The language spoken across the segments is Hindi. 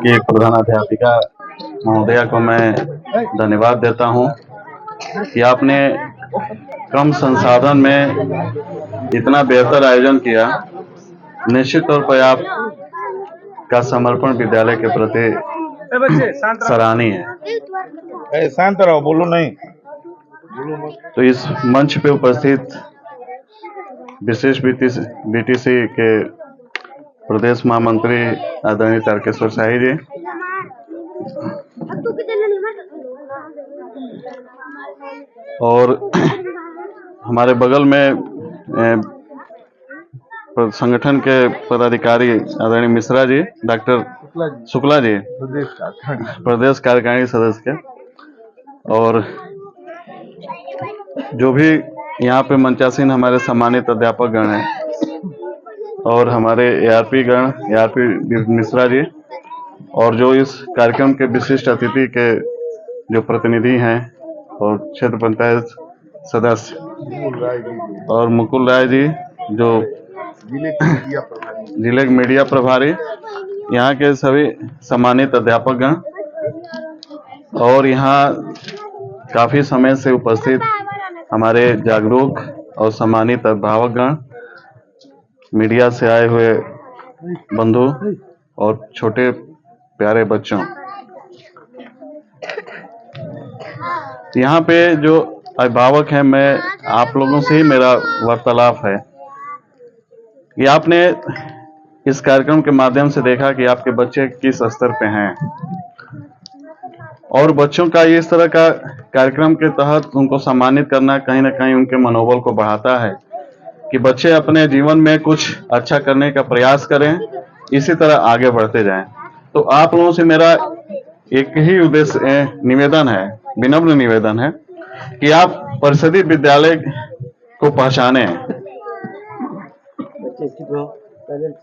की प्रधानाध्यापिका महोदया को मैं धन्यवाद देता हूं कि आपने कम संसाधन में इतना बेहतर आयोजन किया। निश्चित तौर पर आप का समर्पण विद्यालय के प्रति सराहनीय है। शांत रहो, बोलो नहीं। तो इस मंच पे उपस्थित विशेष बीटीसी के प्रदेश महामंत्री आदरणीय तारकेश्वर शाही जी, और हमारे बगल में संगठन के पदाधिकारी आदरणीय मिश्रा जी, डॉक्टर शुक्ला जी, प्रदेश कार्यकारिणी सदस्य के, और जो भी यहाँ पे मंचासीन हमारे सम्मानित अध्यापक गण हैं, और हमारे एआरपी गण, एआरपी मिश्रा जी, और जो इस कार्यक्रम के विशिष्ट अतिथि के जो प्रतिनिधि हैं और क्षेत्र पंचायत सदस्य और मुकुल राय जी जो जिले के मीडिया प्रभारी, यहाँ के सभी सम्मानित अध्यापक गण, और यहाँ काफी समय से उपस्थित हमारे जागरूक और सम्मानित अभिभावक गण, मीडिया से आए हुए बंधु और छोटे प्यारे बच्चों, यहाँ पे जो अभिभावक हैं, मैं आप लोगों से ही मेरा वार्तालाप है कि आपने इस कार्यक्रम के माध्यम से देखा कि आपके बच्चे किस स्तर पे हैं, और बच्चों का इस तरह का कार्यक्रम के तहत उनको सम्मानित करना कहीं ना कहीं उनके मनोबल को बढ़ाता है कि बच्चे अपने जीवन में कुछ अच्छा करने का प्रयास करें, इसी तरह आगे बढ़ते जाएं। तो आप लोगों से मेरा एक ही उद्देश्य निवेदन है, विनम्र निवेदन है कि आप परिषदीय विद्यालय को पहचाने।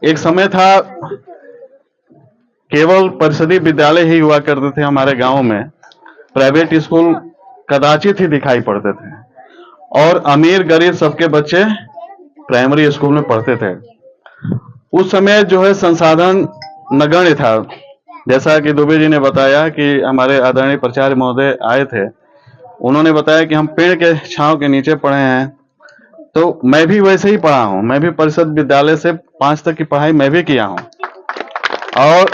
एक समय था केवल परिषदीय विद्यालय ही हुआ करते थे हमारे गांव में, प्राइवेट स्कूल कदाचित ही दिखाई पड़ते थे, और अमीर गरीब सबके बच्चे प्राइमरी स्कूल में पढ़ते थे। उस समय जो है संसाधन नगण्य था। जैसा कि दुबे जी ने बताया कि हमारे आदरणीय प्राचार्य महोदय आए थे, उन्होंने बताया कि हम पेड़ के छांव के नीचे पढ़े हैं, तो मैं भी वैसे ही पढ़ा हूं। मैं भी परिषद विद्यालय से 5 तक की पढ़ाई मैं भी किया हूं, और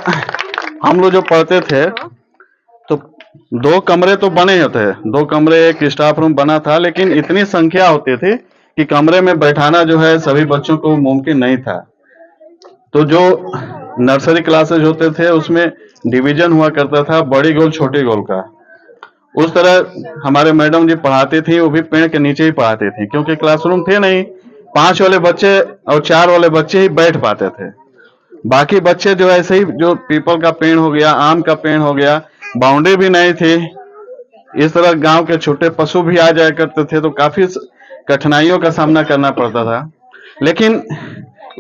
हम लोग जो पढ़ते थे तो 2 कमरे तो बने होते, 2 कमरे, एक स्टाफ रूम बना था, लेकिन इतनी संख्या होती थी कि कमरे में बैठाना जो है सभी बच्चों को मुमकिन नहीं था। तो जो नर्सरी क्लासेज होते थे उसमें डिवीजन हुआ करता था, बड़ी गोल छोटी गोल का। उस तरह हमारे मैडम जी पढ़ाते थे, वो भी पेड़ के नीचे ही पढ़ाते थे, क्योंकि क्लासरूम थे नहीं। 5 वाले बच्चे और 4 वाले बच्चे ही बैठ पाते थे, बाकी बच्चे जो ऐसे ही, जो पीपल का पेड़ हो गया, आम का पेड़ हो गया, बाउंड्री भी नहीं थी, इस तरह गांव के छोटे पशु भी आ जाया करते थे, तो काफी कठिनाइयों का सामना करना पड़ता था। लेकिन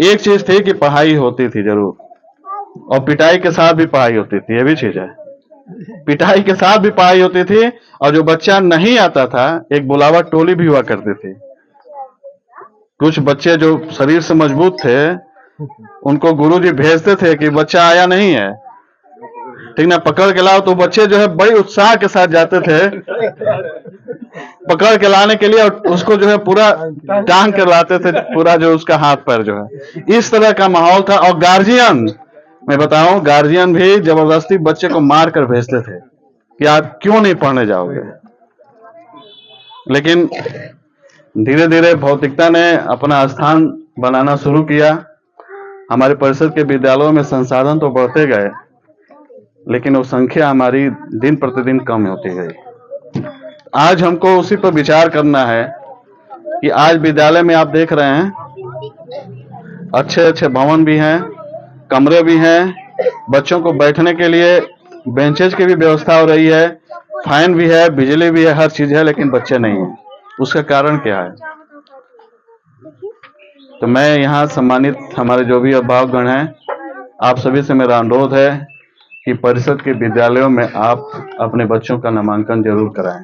एक चीज थी कि पढ़ाई होती थी जरूर, और पिटाई के साथ भी पढ़ाई होती थी, ये भी चीज है। पिटाई के साथ भी पढ़ाई होती थी, और जो बच्चा नहीं आता था, एक बुलावा टोली भी हुआ करती थी। कुछ बच्चे जो शरीर से मजबूत थे, उनको गुरुजी भेजते थे कि बच्चा आया नहीं है, ठीक ना, पकड़ के लाओ। तो बच्चे जो है बड़ी उत्साह के साथ जाते थे पकड़ के लाने के लिए, और उसको जो है पूरा टांग कर लाते थे, पूरा जो उसका हाथ पैर जो है, इस तरह का माहौल था। और गार्जियन, मैं बताऊं, गार्जियन भी जबरदस्ती बच्चे को मार कर भेजते थे कि आप क्यों नहीं पढ़ने जाओगे। लेकिन धीरे धीरे भौतिकता ने अपना स्थान बनाना शुरू किया। हमारे परिषद के विद्यालयों में संसाधन तो बढ़ते गए, लेकिन वो संख्या हमारी दिन प्रतिदिन कम होती गई। आज हमको उसी पर विचार करना है कि आज विद्यालय में आप देख रहे हैं अच्छे अच्छे भवन भी हैं, कमरे भी हैं, बच्चों को बैठने के लिए बेंचेज की भी व्यवस्था हो रही है, फैन भी है, बिजली भी है, हर चीज है, लेकिन बच्चे नहीं हैं। उसका कारण क्या है? तो मैं यहाँ सम्मानित हमारे जो भी अभिभावकगण हैं, आप सभी से मेरा अनुरोध है कि परिषद के विद्यालयों में आप अपने बच्चों का नामांकन जरूर कराएं।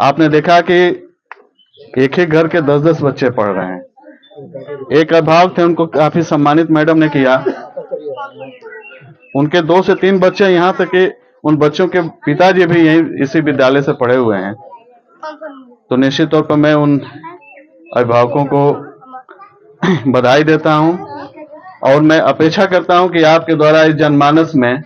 आपने देखा कि एक ही घर के 10-10 बच्चे पढ़ रहे हैं। एक अभिभावक थे, उनको काफी सम्मानित मैडम ने किया, उनके 2 से 3 बच्चे, यहाँ तक कि उन बच्चों के पिताजी भी यही इसी विद्यालय से पढ़े हुए हैं। तो निश्चित तौर पर मैं उन अभिभावकों को बधाई देता हूं और मैं अपेक्षा करता हूं कि आपके द्वारा इस जनमानस में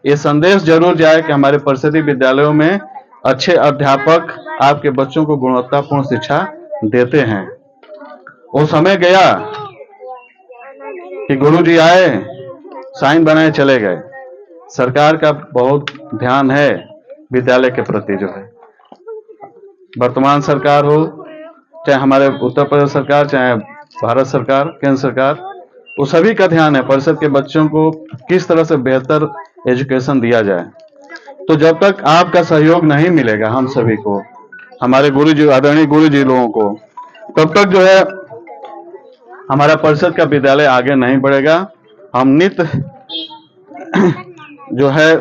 ये संदेश जरूर जाए कि हमारे परिषदीय विद्यालयों में अच्छे अध्यापक आपके बच्चों को गुणवत्तापूर्ण शिक्षा देते हैं। वो समय गया कि गुरुजी आए, साइन बनाए चले गए। सरकार का बहुत ध्यान है विद्यालय के प्रति जो है, वर्तमान सरकार हो चाहे हमारे उत्तर प्रदेश सरकार, चाहे भारत सरकार, केंद्र सरकार, वो सभी का ध्यान है परिषद के बच्चों को किस तरह से बेहतर एजुकेशन दिया जाए। तो जब तक आपका सहयोग नहीं मिलेगा हम सभी को, हमारे गुरुजी, आदरणीय गुरुजी लोगों को, तब तक जो है हमारा परिषद का विद्यालय आगे नहीं बढ़ेगा। हम नित्य जो है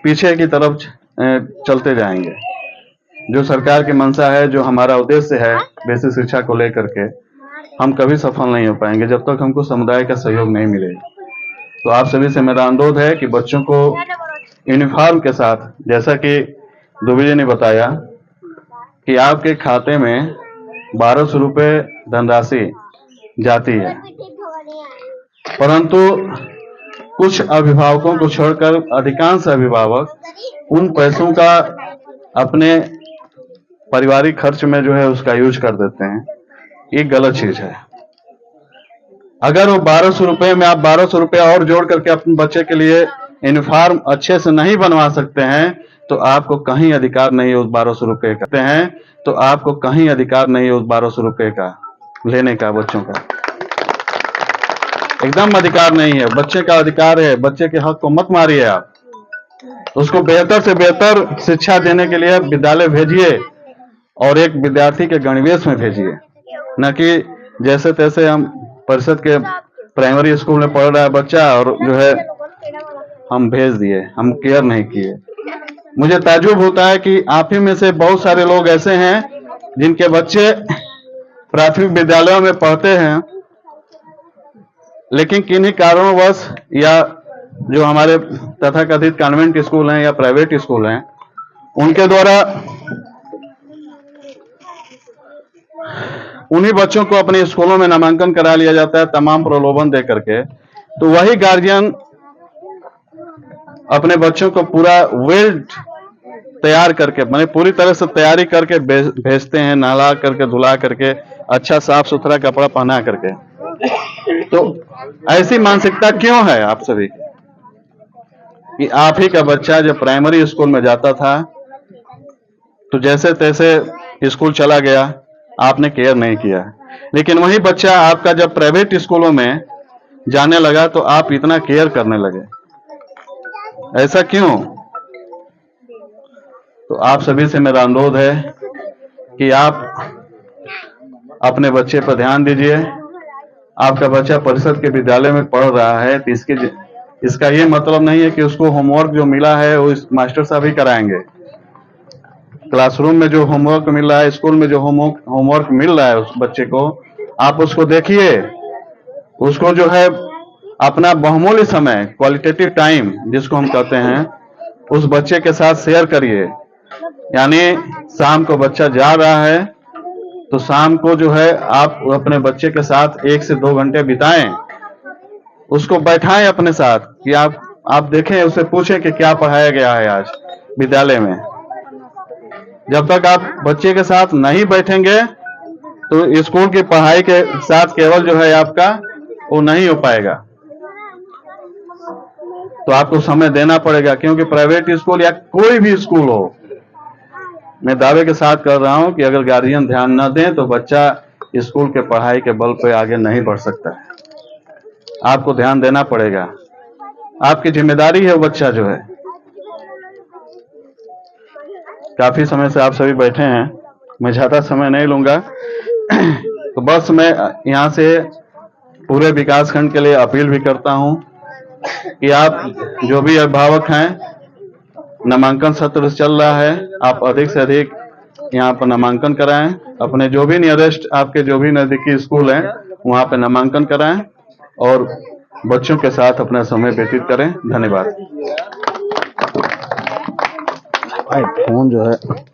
पीछे की तरफ चलते जाएंगे। जो सरकार की मंशा है, जो हमारा उद्देश्य है बेसिक शिक्षा को लेकर के, हम कभी सफल नहीं हो पाएंगे जब तक हमको समुदाय का सहयोग नहीं मिलेगा। तो आप सभी से मेरा अनुरोध है कि बच्चों को यूनिफॉर्म के साथ, जैसा कि दुबे जी ने बताया कि आपके खाते में 1200 रुपये धनराशि जाती है, परंतु कुछ अभिभावकों को छोड़कर अधिकांश अभिभावक उन पैसों का अपने पारिवारिक खर्च में जो है उसका यूज कर देते हैं। ये गलत चीज है। अगर वो 1200 रुपये में आप 1200 रुपये और जोड़ करके अपने बच्चे के लिए यूनिफॉर्म अच्छे से नहीं बनवा सकते हैं तो आपको कहीं अधिकार नहीं है उस 1200 रुपये का हैं तो आपको कहीं अधिकार नहीं है उस 1200 रुपये का लेने का। बच्चों का एकदम अधिकार नहीं है, बच्चे का अधिकार है। बच्चे के हक को मत मारिए आप, उसको बेहतर से बेहतर शिक्षा देने के लिए विद्यालय भेजिए और एक विद्यार्थी के गणवेश में भेजिए, न कि जैसे तैसे हम परिषद के प्राइमरी स्कूल में पढ़ रहा है बच्चा और जो है हम भेज दिए, हम केयर नहीं किए। मुझे ताज्जुब होता है कि आप ही में से बहुत सारे लोग ऐसे हैं जिनके बच्चे प्राथमिक विद्यालयों में पढ़ते हैं, लेकिन किन्हीं कारणवश या जो हमारे तथाकथित कॉन्वेंट स्कूल हैं या प्राइवेट स्कूल हैं, उनके द्वारा उन्हीं बच्चों को अपने स्कूलों में नामांकन करा लिया जाता है तमाम प्रलोभन दे करके। तो वही गार्जियन अपने बच्चों को पूरा वेल तैयार करके, माने पूरी तरह से तैयारी करके भेजते हैं, नहला करके, धुला करके, अच्छा साफ सुथरा कपड़ा पहना करके। तो ऐसी मानसिकता क्यों है आप सभी कि आप ही का बच्चा जब प्राइमरी स्कूल में जाता था तो जैसे तैसे स्कूल चला गया, आपने केयर नहीं किया, लेकिन वही बच्चा आपका जब प्राइवेट स्कूलों में जाने लगा तो आप इतना केयर करने लगे। ऐसा क्यों? तो आप सभी से मेरा अनुरोध है कि आप अपने बच्चे पर ध्यान दीजिए। आपका बच्चा परिषद के विद्यालय में पढ़ रहा है तो इसका ये मतलब नहीं है कि उसको होमवर्क जो मिला है वो मास्टर साहब ही कराएंगे। क्लासरूम में जो होमवर्क मिल रहा है, स्कूल में जो होमवर्क मिल रहा है उस बच्चे को, आप उसको देखिए, उसको जो है अपना बहुमूल्य समय, क्वालिटेटिव टाइम जिसको हम कहते हैं, उस बच्चे के साथ शेयर करिए। यानी शाम को बच्चा जा रहा है तो शाम को जो है आप अपने बच्चे के साथ 1 से 2 घंटे बिताएं, उसको बैठाएं अपने साथ कि आप देखें, उसे पूछें कि क्या पढ़ाया गया है आज विद्यालय में। जब तक आप बच्चे के साथ नहीं बैठेंगे तो स्कूल की पढ़ाई के साथ केवल जो है आपका वो नहीं हो पाएगा। तो आपको समय देना पड़ेगा, क्योंकि प्राइवेट स्कूल या कोई भी स्कूल हो, मैं दावे के साथ कर रहा हूं कि अगर गार्जियन ध्यान न दें तो बच्चा स्कूल के पढ़ाई के बल पे आगे नहीं बढ़ सकता है। आपको ध्यान देना पड़ेगा, आपकी जिम्मेदारी है वो बच्चा जो है। काफी समय से आप सभी बैठे हैं, मैं ज्यादा समय नहीं लूंगा। तो बस मैं यहाँ से पूरे विकास खंड के लिए अपील भी करता हूं कि आप जो भी अभिभावक हैं, नामांकन सत्र चल रहा है, आप अधिक से अधिक यहाँ पर नामांकन कराएं। अपने जो भी नियरेस्ट, आपके जो भी नजदीकी स्कूल हैं वहां पे नामांकन कराएं और बच्चों के साथ अपना समय व्यतीत करें। धन्यवाद। फोन जो है